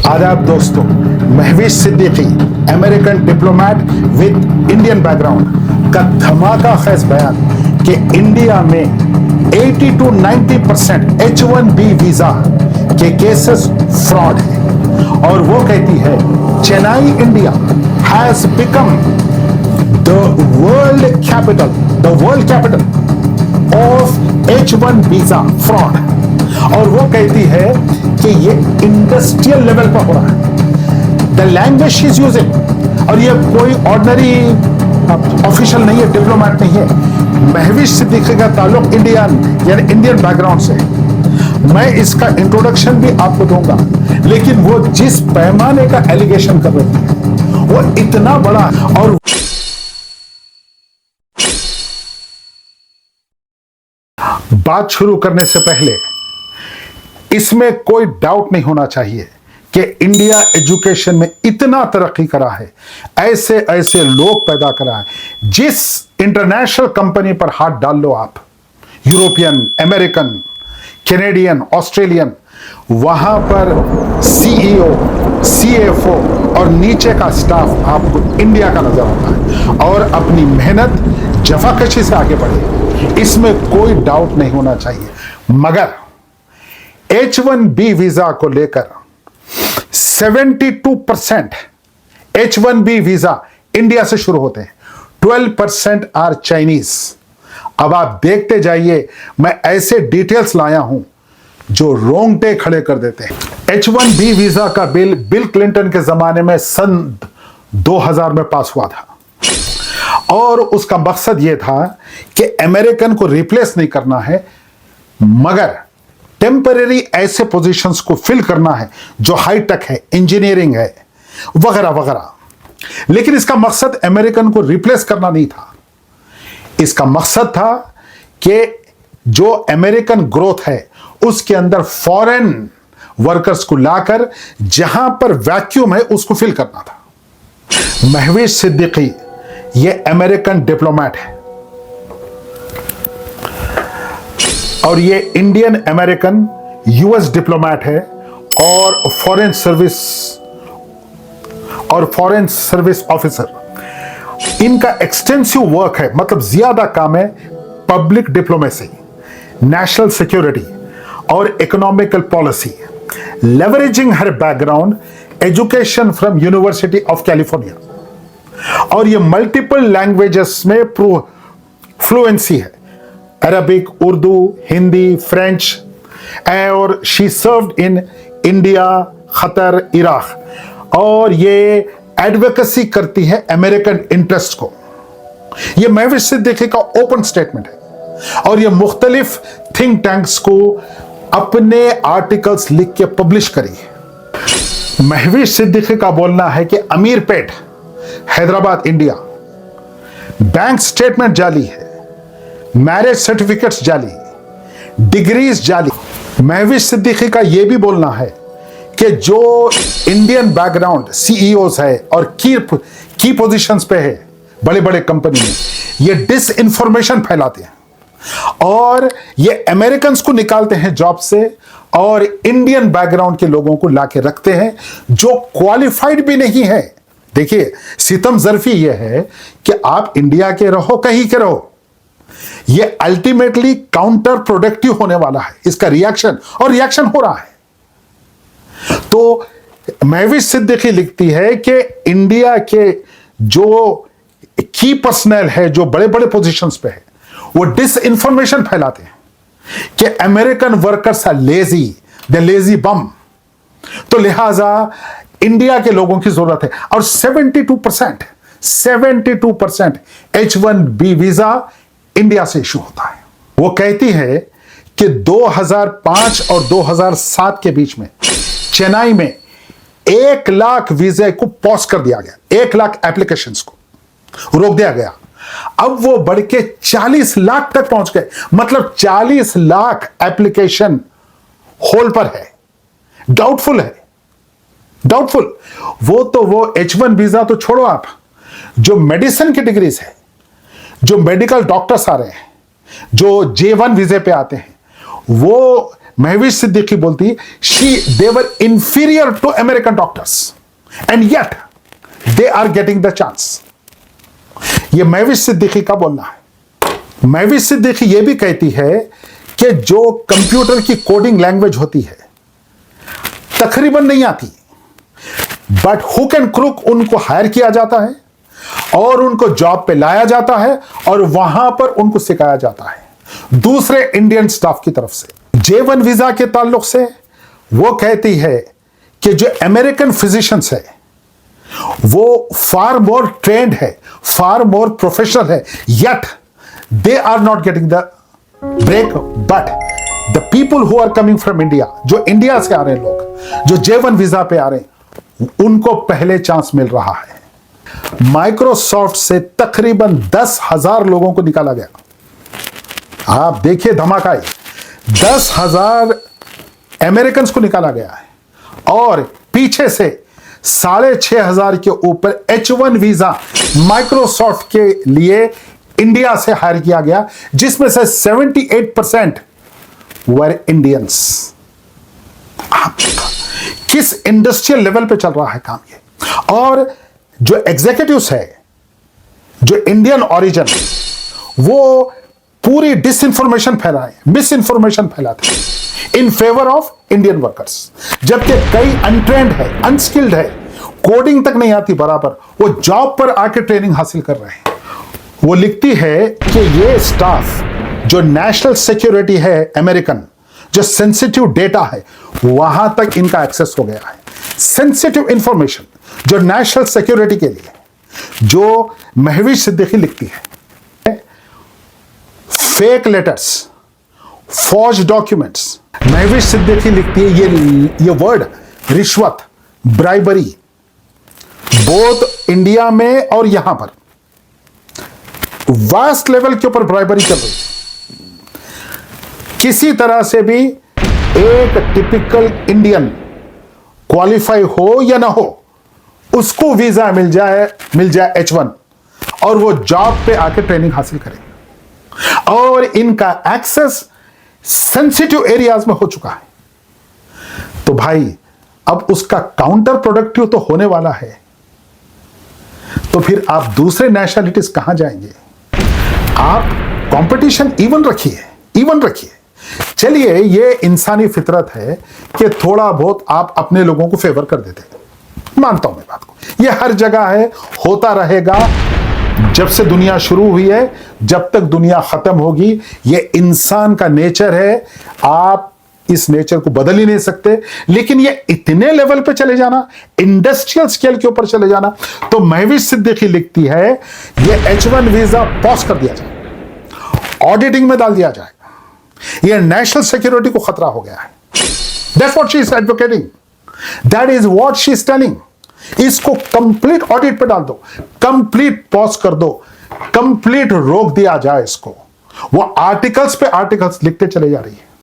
आदाब दोस्तों, Mahvish Siddiqui, American diplomat with Indian background का धमाका खेज बयान कि इंडिया में 80 to 90% H1B वीजा के केसेस फ्रॉड है और वो कहती है Chennai India has become the world capital of H1 visa fraud. और वो कहती है कि ये इंडस्ट्रियल लेवल पर हो रहा है। The language she is using, और ये कोई ऑर्डिनरी ऑफिशियल नहीं है, डिप्लोमेट नहीं है। महवीश सिद्दीकी का ताल्लुक इंडियन बैकग्राउंड से। मैं इसका इंट्रोडक्शन भी आपको दूंगा, लेकिन वो जिस पैमाने का एलिगेशन कर रही है वो इतना बड़ा। और बात शुरू करने से पहले इसमें कोई डाउट नहीं होना चाहिए कि इंडिया एजुकेशन में इतना तरक्की करा है, ऐसे ऐसे लोग पैदा करा है। जिस इंटरनेशनल कंपनी पर हाथ डाल लो आप, यूरोपियन, अमेरिकन, कैनेडियन, ऑस्ट्रेलियन, वहां पर सीईओ, सीएफओ और नीचे का स्टाफ आपको इंडिया का नजर आता है और अपनी मेहनत जफाकशी से आगे बढ़े, इसमें कोई डाउट नहीं होना चाहिए। मगर H1B वीजा को लेकर 72% H1B वीजा इंडिया से शुरू होते हैं, 12% आर चाइनीज। अब आप देखते जाइए, मैं ऐसे डिटेल्स लाया हूं जो रोंगटे खड़े कर देते हैं। H1B वीजा का बिल क्लिंटन के जमाने में सन 2000 में पास हुआ था और उसका मकसद यह था कि अमेरिकन को रिप्लेस नहीं करना है, मगर टेम्परेरी ऐसे पोजीशंस को फिल करना है जो हाईटेक है, इंजीनियरिंग है, वगैरह वगैरह। लेकिन इसका मकसद अमेरिकन को रिप्लेस करना नहीं था। इसका मकसद था कि जो अमेरिकन ग्रोथ है उसके अंदर फॉरेन वर्कर्स को लाकर जहां पर वैक्यूम है उसको फिल करना था। महवीश सिद्दीकी ये अमेरिकन डिप्लोमेट है और ये इंडियन अमेरिकन यूएस डिप्लोमेट है और फॉरेन सर्विस ऑफिसर। इनका एक्सटेंसिव वर्क है, मतलब ज्यादा काम है पब्लिक डिप्लोमेसी, नेशनल सिक्योरिटी और economical policy, leveraging her background education from university of California. और ये मल्टीपल लैंग्वेजेस में फ्लुएंसी है, अरबिक, उर्दू, हिंदी, फ्रेंच। और she served in India, Qatar, Iraq. और ये एडवोकेसी करती है अमेरिकन इंटरेस्ट को। ये महवीश सिद्दीकी का ओपन स्टेटमेंट है और ये मुख्तलिफ थिंक टैंक्स को अपने आर्टिकल्स लिख के पब्लिश करी। महवीश सिद्दीकी का बोलना है कि Ameerpet, Hyderabad, India, bank statement जाली है, मैरिज सर्टिफिकेट्स जाली, डिग्रीज जाली। महवीश सिद्दीकी का यह भी बोलना है कि जो इंडियन बैकग्राउंड सीईओज है और की पोजीशंस पे है बड़े बड़े कंपनी में, ये डिस इंफॉर्मेशन फैलाते हैं और ये अमेरिकंस को निकालते हैं जॉब से और इंडियन बैकग्राउंड के लोगों को लाके रखते हैं जो क्वालिफाइड भी नहीं है। देखिए, सितम जरफी यह है कि आप इंडिया के रहो, कहीं के रहो, ये अल्टीमेटली काउंटर प्रोडक्टिव होने वाला है। इसका रिएक्शन हो रहा है। तो महवीश सिद्दीकी लिखती है कि इंडिया के जो की पर्सनल है, जो बड़े बड़े पोजीशंस पे है, वो डिस इंफॉर्मेशन फैलाते हैं कि अमेरिकन वर्कर्स आर लेजी बम। तो लिहाजा इंडिया के लोगों की जरूरत है। और 72% H1B वीजा इंडिया से इशू होता है। वो कहती है कि 2005 और 2007 के बीच में चेन्नई में 1 लाख वीजा को पॉज कर दिया गया, 1 लाख एप्लीकेशंस को रोक दिया गया। अब वो बढ़ के 40 लाख तक पहुंच गए, मतलब 40 लाख एप्लीकेशन होल्ड पर है, डाउटफुल है। वो H1 वीजा तो छोड़ो आप, जो मेडिसिन की डिग्रीज है, जो मेडिकल डॉक्टर्स आ रहे हैं, जो J1 वीजे पे आते हैं, वो महविश सिद्दीकी बोलती they were inferior to American doctors and yet they are getting the chance. ये महविश सिद्दीकी का बोलना है। महविश सिद्दीकी ये भी कहती है कि जो कंप्यूटर की कोडिंग लैंग्वेज होती है तकरीबन नहीं आती, बट हुक एंड क्रुक उनको हायर किया जाता है और उनको जॉब पे लाया जाता है और वहां पर उनको सिखाया जाता है दूसरे इंडियन स्टाफ की तरफ से। J1 वीजा के ताल्लुक से वो कहती है कि जो अमेरिकन फिजिशियंस है वो फार मोर ट्रेंड है, फार मोर प्रोफेशनल है, yet they are not getting the break. But the people who are coming from India, जो इंडिया से आ रहे हैं लोग, जो J1 वीजा पे आ रहे हैं, उनको पहले चांस मिल रहा है। माइक्रोसॉफ्ट से तकरीबन 10,000 लोगों को निकाला गया। आप देखिए धमाका, 10,000 अमेरिकन को निकाला गया है और पीछे से 6,500 के ऊपर H1 वीजा माइक्रोसॉफ्ट के लिए इंडिया से हायर किया गया, जिसमें से 78% वर इंडियंस। किस इंडस्ट्रियल लेवल पे चल रहा है काम ये। और जो एग्जीक्यूटिव्स है जो इंडियन ओरिजिन, वो पूरी डिसइंफॉर्मेशन फैलाए, मिस इंफॉर्मेशन फैलाते हैं in favour of Indian workers, जबकि कई अनट्रेंड है, अनस्किल्ड है, कोडिंग तक नहीं आती बराबर, वो जॉब पर आके ट्रेनिंग हासिल कर रहे हैं। वो लिखती है कि ये स्टाफ जो नेशनल सिक्योरिटी है अमेरिकन, जो सेंसिटिव डेटा है वहां तक इनका एक्सेस हो गया है। सेंसिटिव इंफॉर्मेशन जो नेशनल सिक्योरिटी के लिए, जो महविश सिद्दीकी लिखती है, fake letters, forge documents. Mahvish Siddiqui लिखती है ये वर्ड रिश्वत, ब्राइबरी, बोथ इंडिया में और यहां पर वास्ट लेवल के ऊपर ब्राइबरी चल रही है। किसी तरह से भी एक टिपिकल इंडियन क्वालिफाई हो या ना हो, उसको वीजा मिल जाए H1 और वो जॉब पे आके ट्रेनिंग हासिल करे। और इनका एक्सेस सेंसिटिव एरियाज में हो चुका है। तो भाई अब उसका काउंटर प्रोडक्टिव तो होने वाला है, तो फिर आप दूसरे नेशनलिटीज कहां जाएंगे। आप कंपटीशन इवन रखिए। चलिए ये इंसानी फितरत है कि थोड़ा बहुत आप अपने लोगों को फेवर कर देते हैं, मानता हूं मैं बात को। ये हर जगह है, होता रहेगा, जब से दुनिया शुरू हुई है, जब तक दुनिया खत्म होगी। ये इंसान का नेचर है, आप इस नेचर को बदल ही नहीं सकते। लेकिन ये इतने लेवल पे चले जाना, इंडस्ट्रियल स्केल के ऊपर चले जाना, तो महविश सिद्दीकी लिखती है ये H1 वीजा पॉज कर दिया जाए, ऑडिटिंग में डाल दिया जाए। ये नेशनल सिक्योरिटी को खतरा हो गया है। That's what she is advocating. That is what she is telling. इसको कंप्लीट ऑडिट पे डाल दो, कंप्लीट पॉज कर दो, कंप्लीट रोक दिया जाए इसको। वो आर्टिकल्स पे आर्टिकल्स लिखते चले जा रही है।